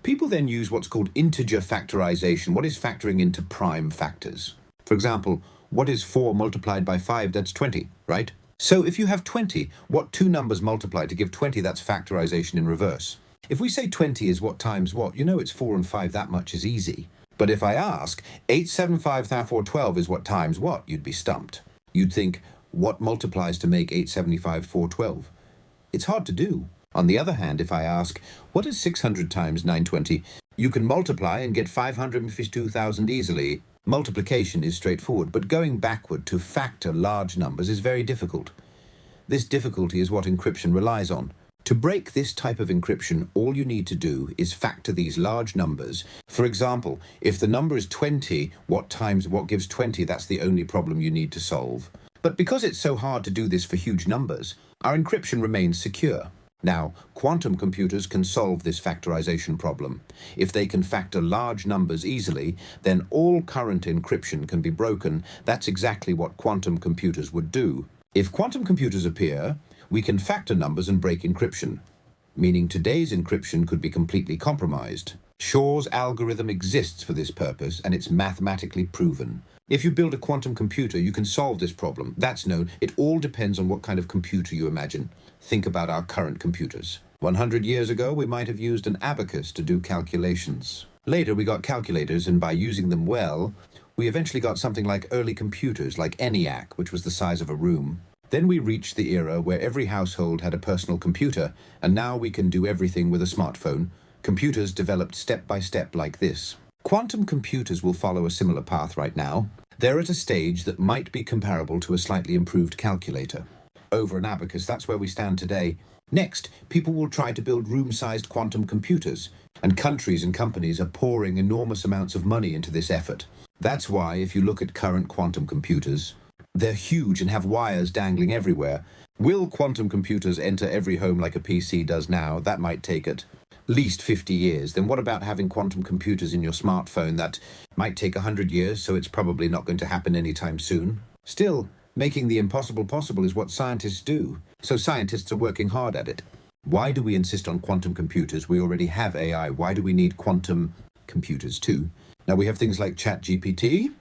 People then use what's called integer factorization. What is factoring into prime factors? For example, what is 4 multiplied by 5? That's 20, right? So if you have 20, what two numbers multiply to give 20? That's factorization in reverse. If we say 20 is what times what, you know it's 4 and 5, that much is easy. But if I ask, 875 therefore 12 is what times what, you'd be stumped. You'd think, what multiplies to make 875 412? It's hard to do. On the other hand, if I ask, what is 600 times 920? You can multiply and get 552,000 easily. Multiplication is straightforward, but going backward to factor large numbers is very difficult. This difficulty is what encryption relies on. To break this type of encryption, all you need to do is factor these large numbers. For example, if the number is 20, what times what gives 20? That's the only problem you need to solve. But because it's so hard to do this for huge numbers, our encryption remains secure. Now, quantum computers can solve this factorization problem. If they can factor large numbers easily, then all current encryption can be broken. That's exactly what quantum computers would do. If quantum computers appear, we can factor numbers and break encryption, meaning today's encryption could be completely compromised. Shor's algorithm exists for this purpose, and it's mathematically proven. If you build a quantum computer, you can solve this problem. That's known. It all depends on what kind of computer you imagine. Think about our current computers. 100 years ago, we might have used an abacus to do calculations. Later, we got calculators, and by using them well, we eventually got something like early computers, like ENIAC, which was the size of a room. Then we reached the era where every household had a personal computer, and now we can do everything with a smartphone. Computers developed step by step like this. Quantum computers will follow a similar path right now. They're at a stage that might be comparable to a slightly improved calculator. Over an abacus, that's where we stand today. Next, people will try to build room-sized quantum computers, and countries and companies are pouring enormous amounts of money into this effort. That's why, if you look at current quantum computers, they're huge and have wires dangling everywhere. Will quantum computers enter every home like a PC does now? That might take at least 50 years. Then what about having quantum computers in your smartphone? That might take 100 years, so it's probably not going to happen anytime soon. Still, making the impossible possible is what scientists do, so scientists are working hard at it. Why do we insist on quantum computers? We already have AI. Why do we need quantum computers too? Now we have things like ChatGPT,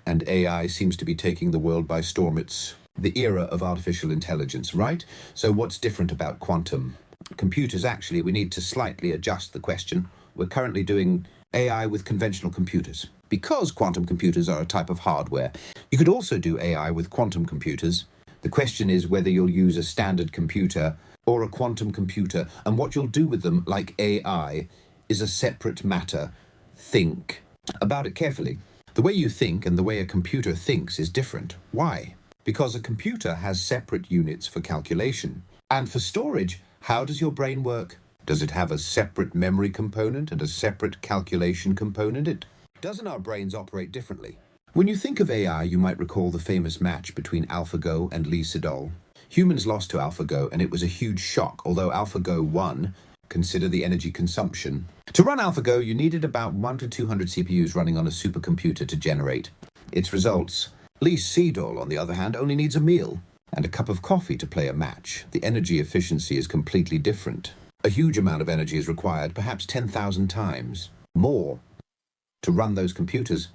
and AI seems to be taking the world by storm. It's the era of artificial intelligence, right? So what's different about quantum computers? Actually, we need to slightly adjust the question. We're currently doing AI with conventional computers. Because quantum computers are a type of hardware, you could also do AI with quantum computers. The question is whether you'll use a standard computer or a quantum computer, and what you'll do with them, like AI, is a separate matter. Think about it carefully. The way you think and the way a computer thinks is different. Why? Because a computer has separate units for calculation. And for storage, how does your brain work? Does it have a separate memory component and a separate calculation component? Doesn't our brains operate differently? When you think of AI, you might recall the famous match between AlphaGo and Lee Sedol. Humans lost to AlphaGo, and it was a huge shock. Although AlphaGo won, consider the energy consumption. To run AlphaGo, you needed about 100 to 200 CPUs running on a supercomputer to generate its results. Lee Sedol, on the other hand, only needs a meal and a cup of coffee to play a match. The energy efficiency is completely different. A huge amount of energy is required, perhaps 10,000 times more, to run those computers.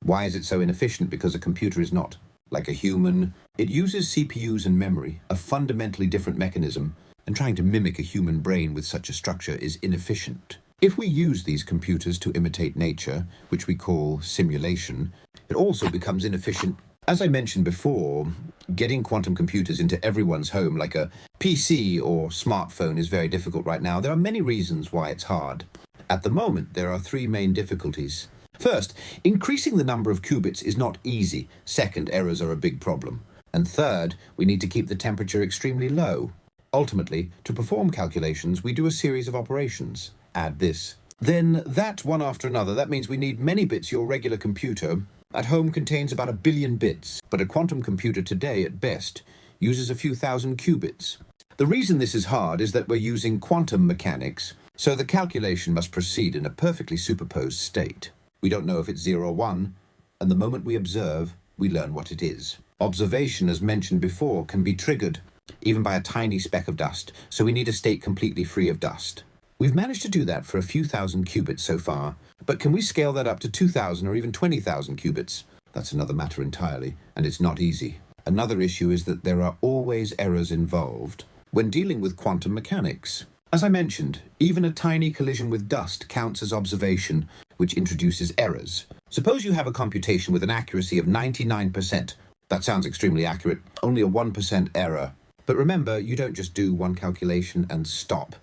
Why is it so inefficient? Because a computer is not like a human. It uses CPUs and memory, a fundamentally different mechanism, and trying to mimic a human brain with such a structure is inefficient. If we use these computers to imitate nature, which we call simulation, it also becomes inefficient. As I mentioned before, getting quantum computers into everyone's home like a PC or smartphone is very difficult right now. There are many reasons why it's hard. At the moment, there are three main difficulties. First, increasing the number of qubits is not easy. Second, errors are a big problem. And third, we need to keep the temperature extremely low. Ultimately, to perform calculations, we do a series of operations. Add this. Then that one after another. That means we need many bits. Your regular computer at home contains about 1 billion bits, but a quantum computer today, at best, uses a few thousand qubits. The reason this is hard is that we're using quantum mechanics, so the calculation must proceed in a perfectly superposed state. We don't know if it's 0 or 1, and the moment we observe, we learn what it is. Observation, as mentioned before, can be triggered even by a tiny speck of dust, so we need a state completely free of dust. We've managed to do that for a few thousand qubits so far, but can we scale that up to 2,000 or even 20,000 qubits? That's another matter entirely, and it's not easy. Another issue is that there are always errors involved when dealing with quantum mechanics. As I mentioned, even a tiny collision with dust counts as observation, which introduces errors. Suppose you have a computation with an accuracy of 99%. That sounds extremely accurate, only a 1% error. But remember, you don't just do one calculation and stop.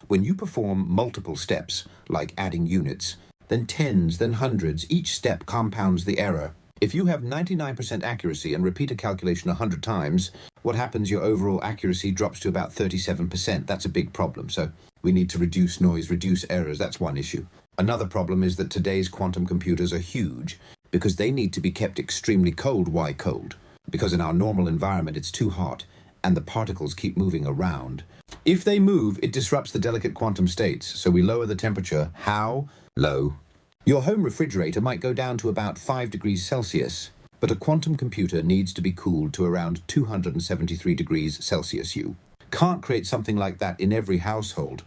When you perform multiple steps, like adding units, then tens, then hundreds, each step compounds the error. If you have 99% accuracy and repeat a calculation 100 times, what happens? Your overall accuracy drops to about 37%. That's a big problem. So we need to reduce noise, reduce errors. That's one issue. Another problem is that today's quantum computers are huge because they need to be kept extremely cold. Why cold? Because in our normal environment it's too hot and the particles keep moving around. If they move, it disrupts the delicate quantum states, so we lower the temperature. How? Low. Your home refrigerator might go down to about 5 degrees Celsius, but a quantum computer needs to be cooled to around 273 degrees Celsius U. Can't create something like that in every household.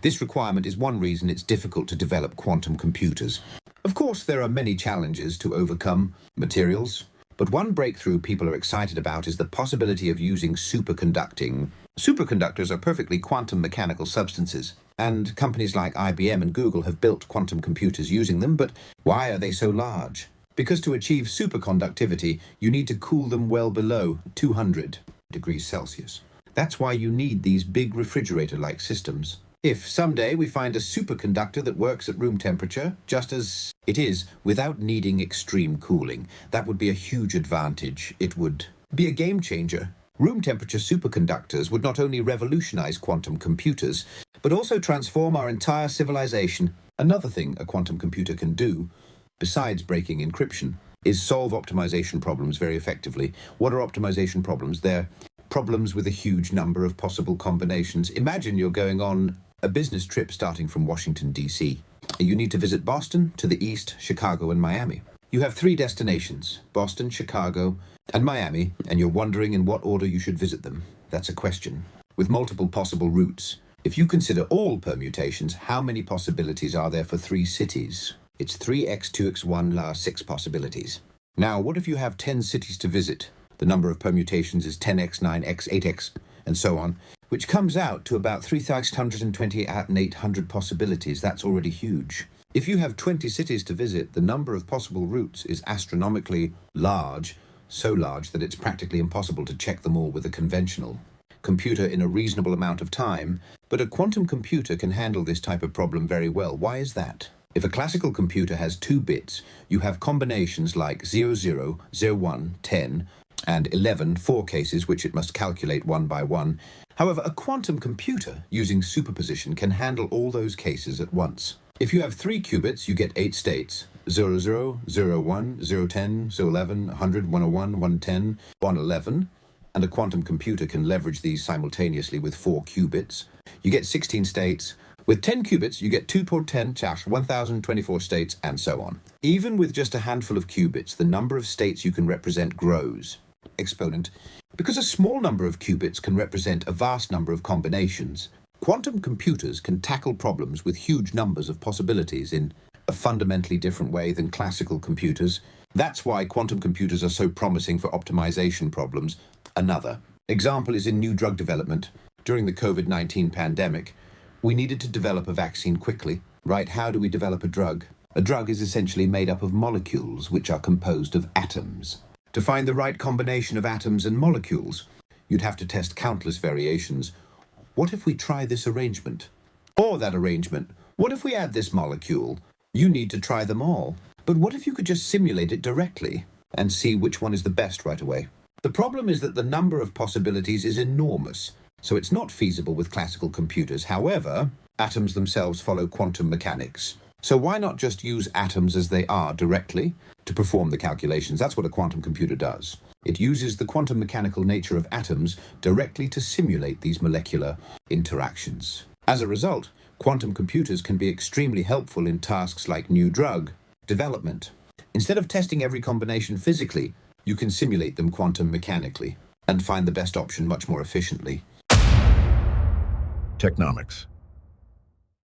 This requirement is one reason it's difficult to develop quantum computers. Of course, there are many challenges to overcome. Materials. But one breakthrough people are excited about is the possibility of using superconducting. Superconductors are perfectly quantum mechanical substances, and companies like IBM and Google have built quantum computers using them, but why are they so large? Because to achieve superconductivity, you need to cool them well below 200 degrees Celsius. That's why you need these big refrigerator-like systems. If someday we find a superconductor that works at room temperature, just as it is, without needing extreme cooling, that would be a huge advantage. It would be a game changer. Room temperature superconductors would not only revolutionize quantum computers, but also transform our entire civilization. Another thing a quantum computer can do, besides breaking encryption, is solve optimization problems very effectively. What are optimization problems? They're problems with a huge number of possible combinations. Imagine you're going on a business trip starting from Washington, D.C. You need to visit Boston, to the east, Chicago, and Miami. You have 3 destinations, Boston, Chicago, and Miami, and you're wondering in what order you should visit them. That's a question. With multiple possible routes, if you consider all permutations, how many possibilities are there for 3 cities? It's 3x, 2x1, 6 possibilities. Now, what if you have 10 cities to visit? The number of permutations is 10x, 9x, 8x, and so on, which comes out to about 3,628 possibilities. That's already huge. If you have 20 cities to visit, the number of possible routes is astronomically large, so large that it's practically impossible to check them all with a conventional computer in a reasonable amount of time, but a quantum computer can handle this type of problem very well. Why is that? If a classical computer has 2 bits, you have combinations like 00, 01, 10, and 11, 4 cases which it must calculate one by one. However, a quantum computer using superposition can handle all those cases at once. If you have 3 qubits, you get 8 states: 00, 01, 010, 011, 100, 101, 110, 111, and a quantum computer can leverage these simultaneously with 4 qubits. You get 16 states. With 10 qubits, you get 2 per 10, 1024 states, and so on. Even with just a handful of qubits, the number of states you can represent grows. Exponent. Because a small number of qubits can represent a vast number of combinations, quantum computers can tackle problems with huge numbers of possibilities in a fundamentally different way than classical computers. That's why quantum computers are so promising for optimization problems. Another example is in new drug development. During the COVID-19 pandemic, we needed to develop a vaccine quickly, right? How do we develop a drug? A drug is essentially made up of molecules, which are composed of atoms. To find the right combination of atoms and molecules, you'd have to test countless variations. What if we try this arrangement? Or that arrangement? What if we add this molecule? You need to try them all. But what if you could just simulate it directly and see which one is the best right away? The problem is that the number of possibilities is enormous, so it's not feasible with classical computers. However, atoms themselves follow quantum mechanics. So why not just use atoms as they are directly to perform the calculations? That's what a quantum computer does. It uses the quantum mechanical nature of atoms directly to simulate these molecular interactions. As a result, quantum computers can be extremely helpful in tasks like new drug development. Instead of testing every combination physically, you can simulate them quantum mechanically and find the best option much more efficiently. Technomics.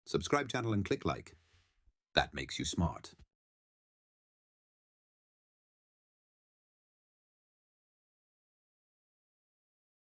Subscribe channel and click like. That makes you smart.